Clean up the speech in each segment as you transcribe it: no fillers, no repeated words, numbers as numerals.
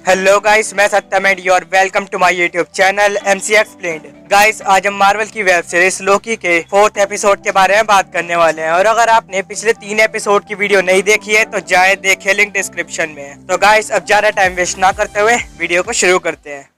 Hello guys, मैं Satyam and your welcome to my YouTube channel MC explained. Guys, आज हम Marvel की web series लोकी के 4th एपिसोड के बारे में बात करने वाले हैं। और अगर आपने पिछले 3 एपिसोड की वीडियो नहीं देखी है तो जाए देखे, लिंक डिस्क्रिप्शन में है। तो गाइस, अब ज्यादा टाइम वेस्ट ना करते हुए वीडियो को शुरू करते हैं।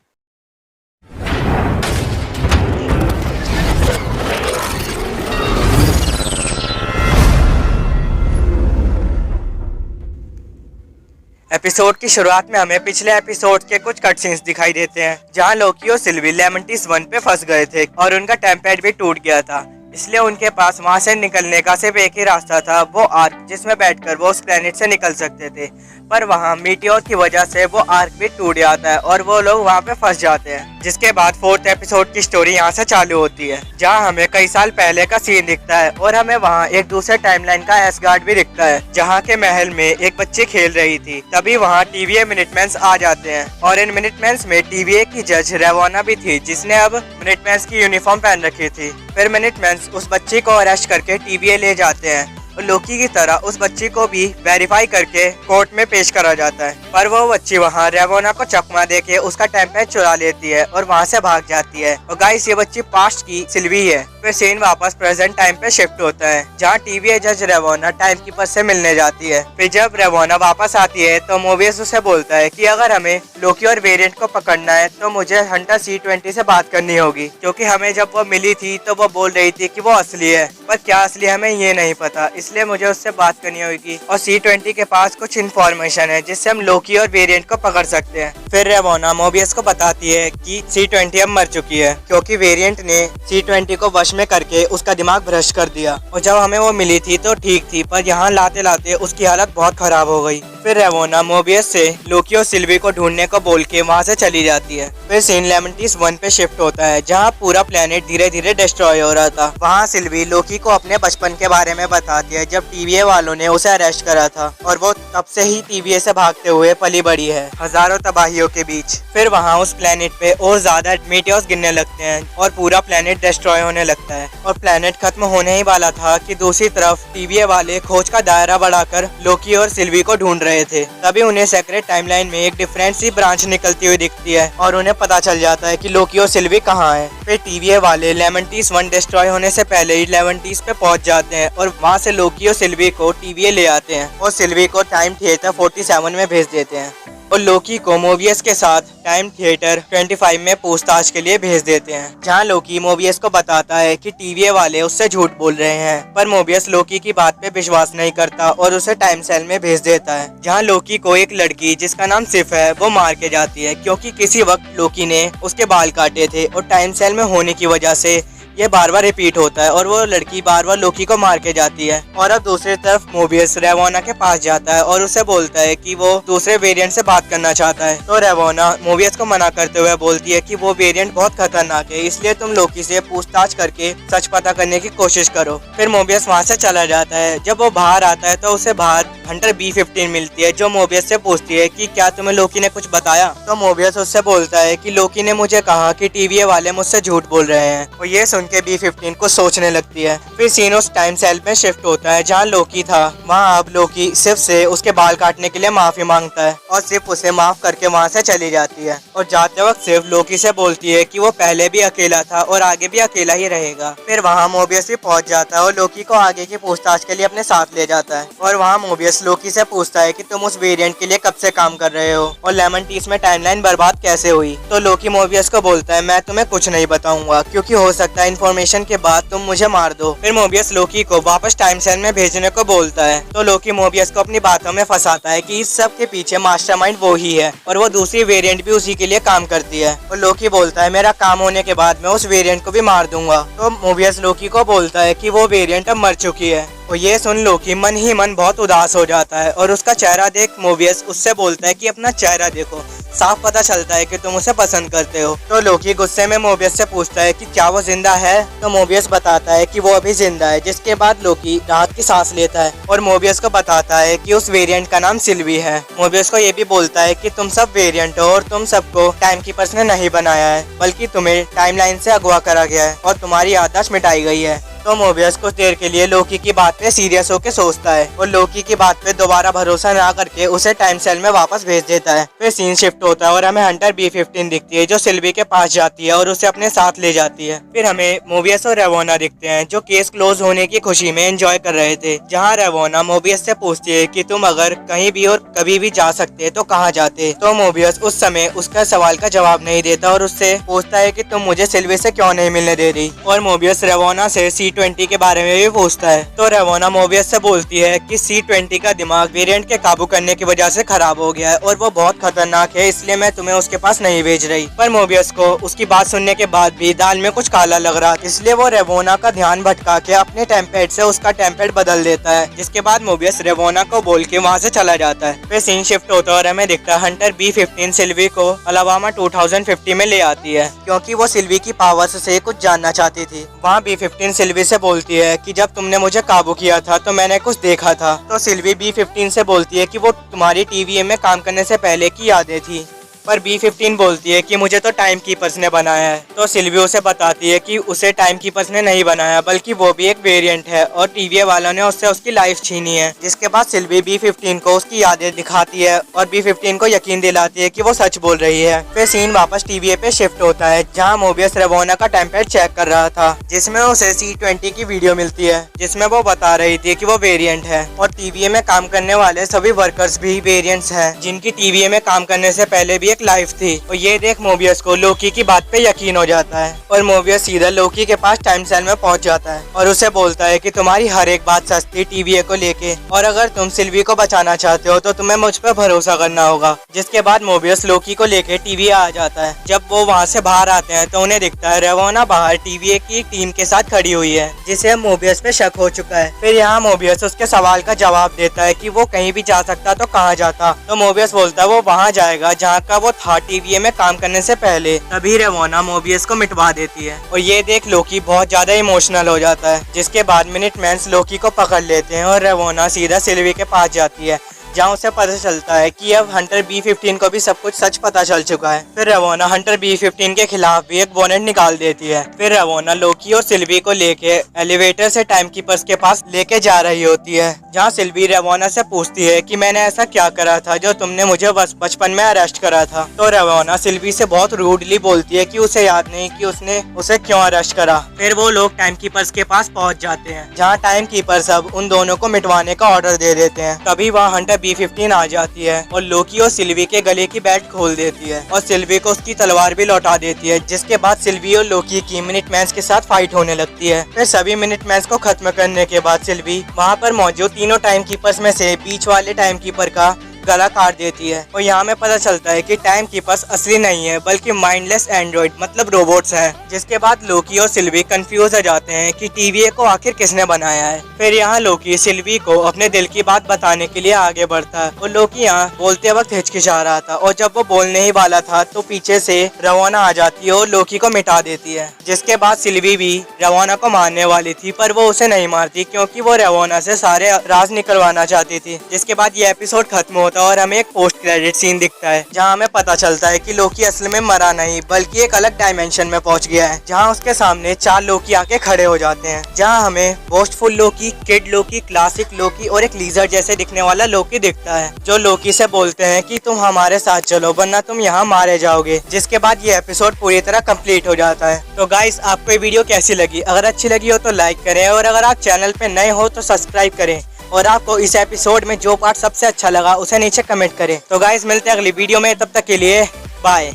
एपिसोड की शुरुआत में हमें पिछले एपिसोड के कुछ कट सीन्स दिखाई देते हैं, जहां लोकी और सिल्वी लेमेंटिस 1 पे फंस गए थे और उनका टेम्पलेट भी टूट गया था। इसलिए उनके पास वहां से निकलने का सिर्फ एक ही रास्ता था, वो आर्क, जिसमें बैठकर वो उस प्लेनेट से निकल सकते थे। पर वहां मीटियोर की वजह से वो आर्क भी टूट जाता है और वो लोग वहां पे फंस जाते हैं। जिसके बाद 4th एपिसोड की स्टोरी यहाँ से चालू होती है, जहाँ हमें कई साल पहले का सीन दिखता है और हमें वहाँ एक दूसरे टाइमलाइन का एसगार्ड भी दिखता है, जहाँ के महल में एक बच्ची खेल रही थी। तभी वहाँ TVA मिनटमैन्स आ जाते हैं और इन मिनटमैन्स में TVA की जज रेवाना भी थी, जिसने अब मिनटमैन्स की यूनिफॉर्म पहन रखी थी। फिर मिनटमैन्स उस बच्ची को अरेस्ट करके TVA ले जाते हैं और लोकी की तरह उस बच्ची को भी वेरीफाई करके कोर्ट में पेश करा जाता है। पर वो बच्ची वहाँ रेवोना को चकमा देके उसका टेम्पलेट चुरा लेती है और वहाँ से भाग जाती है। और गाइस, ये बच्ची पास्ट की सिल्वी है। फिर सीन वापस प्रेजेंट टाइम पे शिफ्ट होता है, जहाँ TVA जज रेवोना टाइम कीपर से मिलने जाती है। फिर जब रेवोना वापस आती है तो मोबियस उसे बोलता है कि अगर हमें लोकी और वेरिएंट को पकड़ना है तो मुझे हंटर C-20 से बात करनी होगी, क्योंकि हमें जब वो मिली थी तो वो बोल रही थी कि वो असली है, पर क्या असली हमें ये नहीं पता, इसलिए मुझे उससे बात करनी होगी। और C-20 के पास कुछ इन्फॉर्मेशन है जिससे हम लोकी और वेरिएंट को पकड़ सकते हैं। फिर रेवोना मोबियस को बताती है कि C-20 अब मर चुकी है, क्योंकि वेरिएंट ने C-20 को वश में करके उसका दिमाग भ्रष्ट कर दिया। और जब हमें वो मिली थी तो ठीक थी, पर यहाँ लाते लाते उसकी हालत बहुत खराब हो गई। फिर रेवोना मोबियस से लोकी और सिल्वी को ढूंढने को बोल के वहाँ से चली जाती है। फिर सीन लेमेंटिस 1 पे शिफ्ट होता है, जहाँ पूरा प्लेनेट धीरे धीरे डिस्ट्रॉय हो रहा था। वहाँ सिल्वी लोकी को अपने बचपन के बारे में बताती है, जब TVA वालों ने उसे अरेस्ट करा था और वो तब से ही TVA से भागते हुए पली बड़ी है, हजारों तबाहियों के बीच। फिर वहाँ उस प्लेनेट पे और ज्यादा मीटियोर्स गिरने लगते हैं और पूरा प्लेनेट डिस्ट्रॉय होने लगता है और प्लेनेट खत्म होने ही वाला था कि दूसरी तरफ TVA वाले खोज का दायरा बढ़ाकर लोकी और सिल्वी को ढूंढ रहे थे। तभी उन्हें सेक्रेट टाइमलाइन में एक डिफरेंट सी ब्रांच निकलती हुई दिखती है और उन्हें पता चल जाता है कि लोकी और सिल्वी कहाँ है। फिर TVA वाले लेमेंटिस 1 डिस्ट्रॉय होने से पहले ही लेमेंटिस पे पहुंच जाते हैं और वहाँ से लोकी और सिल्वी को TVA ले आते हैं और सिल्वी को टाइम थिएटर 47 में भेज देते हैं और लोकी को मोबियस के साथ टाइम थिएटर 25 में पूछताछ के लिए भेज देते हैं, जहां लोकी मोबियस को बताता है कि TVA वाले उससे झूठ बोल रहे हैं। पर मोबियस लोकी की बात पे विश्वास नहीं करता और उसे टाइम सेल में भेज देता है, जहां लोकी को एक लड़की जिसका नाम सिफ है वो मार के जाती है, क्योंकि किसी वक्त लोकी ने उसके बाल काटे थे और टाइम सेल में होने की वजह से ये बार बार रिपीट होता है और वो लड़की बार बार लोकी को मार के जाती है। और अब दूसरी तरफ मोबियस रेवोना के पास जाता है और उसे बोलता है कि वो दूसरे वेरिएंट से बात करना चाहता है। तो रेवोना मोबियस को मना करते हुए बोलती है कि वो वेरिएंट बहुत खतरनाक है, इसलिए तुम लोकी से पूछताछ करके सच पता करने की कोशिश करो। फिर मोबियस वहाँ से चला जाता है। जब वो बाहर आता है तो उसे बाहर हंटर B-15 मिलती है, जो मोबियस से पूछती है कि क्या तुम्हें लोकी ने कुछ बताया। तो मोबियस उससे बोलता है कि लोकी ने मुझे कहा कि TVA वाले मुझसे झूठ बोल रहे हैं। और ये के B-15 को सोचने लगती है। फिर सीन उस टाइम सेल में शिफ्ट होता है जहाँ लोकी था। वहाँ अब लोकी सिर्फ से उसके बाल काटने के लिए माफी मांगता है और सिर्फ उसे माफ करके वहाँ से चली जाती है। और जाते वक्त सिर्फ लोकी से बोलती है कि वो पहले भी अकेला था और आगे भी अकेला ही रहेगा। फिर वहाँ मोबियस भी पहुँच जाता है और लोकी को आगे की पूछताछ के लिए अपने साथ ले जाता है। और वहाँ मोबियस लोकी से पूछता है कि तुम उस वेरिएंट के लिए कब से काम कर रहे हो और लेमेंटिस में टाइमलाइन बर्बाद कैसे हुई। तो लोकी मोबियस को बोलता है, मैं तुम्हें कुछ नहीं बताऊंगा, क्योंकि हो सकता है इन्फॉर्मेशन के बाद तुम मुझे मार दो। फिर मोबियस लोकी को वापस टाइम सेल में भेजने को बोलता है। तो लोकी मोबियस को अपनी बातों में फंसाता है कि इस सब के पीछे मास्टरमाइंड वो ही है और वो दूसरी वेरिएंट भी उसी के लिए काम करती है। और लोकी बोलता है, मेरा काम होने के बाद मैं उस वेरिएंट को भी मार दूंगा। तो मोबियस लोकी को बोलता है कि वो वेरिएंट अब मर चुकी है। और ये सुन लोकी मन ही मन बहुत उदास हो जाता है और उसका चेहरा देख मोबियस उससे बोलता है कि अपना चेहरा देखो, साफ पता चलता है कि तुम उसे पसंद करते हो। तो लोकी गुस्से में मोबियस से पूछता है कि क्या वो जिंदा है। तो मोबियस बताता है कि वो अभी जिंदा है, जिसके बाद लोकी राहत की सांस लेता है और मोबियस को बताता है कि उस वेरिएंट का नाम सिल्वी है। मोबियस को ये भी बोलता है कि तुम सब वेरिएंट हो और तुम सबको टाइम कीपर्स ने नहीं बनाया है, बल्कि तुम्हें टाइमलाइन से अगवा करा गया है और तुम्हारी याददाश्त मिटाई गई है। तो मोबियस कुछ देर के लिए लोकी की बात पे सीरियस होकर सोचता है और लोकी की बात पे दोबारा भरोसा ना करके उसे टाइम सेल में वापस भेज देता है। फिर सीन शिफ्ट होता है और हमें हंटर B-15 दिखती है जो सिल्वी के पास जाती है और उसे अपने साथ ले जाती है। फिर हमें मोबियस और रेवोना दिखते हैं जो केस क्लोज होने की खुशी में एंजॉय कर रहे थे। जहाँ रेवोना मोबियस से पूछती है कि तुम अगर कहीं भी और कभी भी जा सकते तो कहाँ जाते, तो मोबियस उस समय उसका सवाल का जवाब नहीं देता और उससे पूछता है कि तुम मुझे सिल्वी से क्यों नहीं मिलने दे रही। और मोबियस रेवोना से C-20 के बारे में भी पूछता है। तो रेवोना मोबियस से बोलती है कि C-20 का दिमाग वेरिएंट के काबू करने की वजह से खराब हो गया है और वो बहुत खतरनाक है, इसलिए मैं तुम्हें उसके पास नहीं भेज रही। पर मोबियस को उसकी बात सुनने के बाद भी दाल में कुछ काला लग रहा था, इसलिए वो रेवोना का ध्यान भटका के अपने टेम्पलेट से उसका टेम्पलेट बदल देता है। जिसके बाद मोबियस रेवोना को बोल के वहाँ से चला जाता है। फिर सीन शिफ्ट होता है और हमें दिखता है हंटर B-15 सिल्वी को अलाबामा 2050 में ले आती है क्योंकि वो सिल्वी की पावर्स से कुछ जानना चाहती थी। वहाँ B-15 सिल्वी से बोलती है कि जब तुमने मुझे काबू किया था तो मैंने कुछ देखा था। तो सिल्वी B-15 से बोलती है कि वो तुम्हारी TVM में काम करने से पहले की यादें थी। पर B-15 बोलती है कि मुझे तो टाइम कीपर्स ने बनाया है। तो सिल्वी उसे बताती है कि उसे टाइम कीपर्स ने नहीं बनाया बल्कि वो भी एक वेरिएंट है और टीवीए वालों ने उससे उसकी लाइफ छीनी है। जिसके बाद सिल्वी B-15 को उसकी यादें दिखाती है और B-15 को यकीन दिलाती है कि वो सच बोल रही है। फिर सीन वापस टीवीए पे शिफ्ट होता है जहाँ मोबियस रेवोना का टेम्पलेट चेक कर रहा था जिसमें उसे C-20 की वीडियो मिलती है जिसमें वो बता रही थी कि वो वेरिएंट है और टीवीए में काम करने वाले सभी वर्कर्स भी वेरिएंट्स हैं जिनकी टीवीए में काम करने से पहले भी लाइफ थी। और ये देख मोबियस को लोकी की बात पे यकीन हो जाता है और मोबियस सीधा लोकी के पास टाइम सेल में पहुंच जाता है और उसे बोलता है कि तुम्हारी हर एक बात सच थी टीवीए को लेके और अगर तुम सिल्वी को बचाना चाहते हो तो तुम्हें मुझ पर भरोसा करना होगा। जिसके बाद मोबियस लोकी को लेके टीवीए आ जाता है। जब वो वहाँ से बाहर आते हैं तो उन्हें दिखता है रेवोना बाहर टीवीए की टीम के साथ खड़ी हुई है जिसे मोबियस पे शक हो चुका है। फिर यहाँ मोबियस उसके सवाल का जवाब देता है कि वो कहीं भी जा सकता तो कहाँ जाता। तो मोबियस बोलता है वो वहाँ जाएगा जहाँ का वो था टीवीए में काम करने से पहले। तभी रेवोना मोबियस को मिटवा देती है और ये देख लोकी बहुत ज्यादा इमोशनल हो जाता है। जिसके बाद मिनटमैन्स लोकी को पकड़ लेते हैं और रेवोना सीधा सिल्वी के पास जाती है जहाँ उसे पता चलता है कि अब हंटर B-15 को भी सब कुछ सच पता चल चुका है। फिर रेवोना हंटर B-15 के खिलाफ भी एक वारंट निकाल देती है। फिर रेवोना लोकी और सिल्वी को लेके एलिवेटर से टाइम कीपर्स के पास लेके जा रही होती है जहाँ सिल्वी रेवोना से पूछती है कि मैंने ऐसा क्या करा था जो तुमने मुझे बचपन में अरेस्ट करा था। तो रेवोना सिल्वी से बहुत रूडली बोलती है कि उसे याद नहीं कि उसने उसे क्यों अरेस्ट करा। फिर वो लोग टाइम कीपर्स के पास पहुँच जाते हैं जहाँ टाइम कीपर्स अब उन दोनों को मिटवाने का ऑर्डर दे देते हैं। तभी वहाँ हंटर B-15 आ जाती है और लोकी और सिल्वी के गले की बेल्ट खोल देती है और सिल्वी को उसकी तलवार भी लौटा देती है। जिसके बाद सिल्वी और लोकी की मिनटमैन्स के साथ फाइट होने लगती है। फिर सभी मिनटमैन्स को खत्म करने के बाद सिल्वी वहाँ पर मौजूद तीनों टाइम कीपर्स में से बीच वाले टाइम कीपर का गला काट देती है और यहाँ में पता चलता है कि टाइम कीपर्स असली नहीं है बल्कि माइंडलेस एंड्रॉइड मतलब रोबोट्स हैं। जिसके बाद लोकी और सिल्वी कंफ्यूज हो जाते हैं कि टीवीए को आखिर किसने बनाया है। फिर यहाँ लोकी सिल्वी को अपने दिल की बात बताने के लिए आगे बढ़ता है और लोकी यहाँ बोलते वक्त हिचकिचा रहा था और जब वो बोलने ही वाला था तो पीछे से रेवोना आ जाती है और लोकी को मिटा देती है। जिसके बाद सिल्वी भी रेवोना को मारने वाली थी पर वो उसे नहीं मारती क्योंकि वो रेवोना से सारे राज निकलवाना चाहती थी। जिसके बाद ये एपिसोड खत्म होता और हमें एक पोस्ट क्रेडिट सीन दिखता है जहां हमें पता चलता है कि लोकी असल में मरा नहीं बल्कि एक अलग डायमेंशन में पहुंच गया है जहां उसके सामने 4 लोकी आके खड़े हो जाते हैं जहां हमें बोस्टफुल लोकी, किड लोकी, क्लासिक लोकी और एक लीजर जैसे दिखने वाला लोकी दिखता है जो लोकी से बोलते हैं कि तुम हमारे साथ चलो वरना तुम यहाँ मारे जाओगे। जिसके बाद ये एपिसोड पूरी तरह कंप्लीट हो जाता है। तो गाइस आपको ये वीडियो कैसी लगी? अगर अच्छी लगी हो तो लाइक करें और अगर आप चैनल पे नए हो तो सब्सक्राइब करें और आपको इस एपिसोड में जो पार्ट सबसे अच्छा लगा उसे नीचे कमेंट करें। तो गाइस मिलते हैं अगली वीडियो में, तब तक के लिए बाय।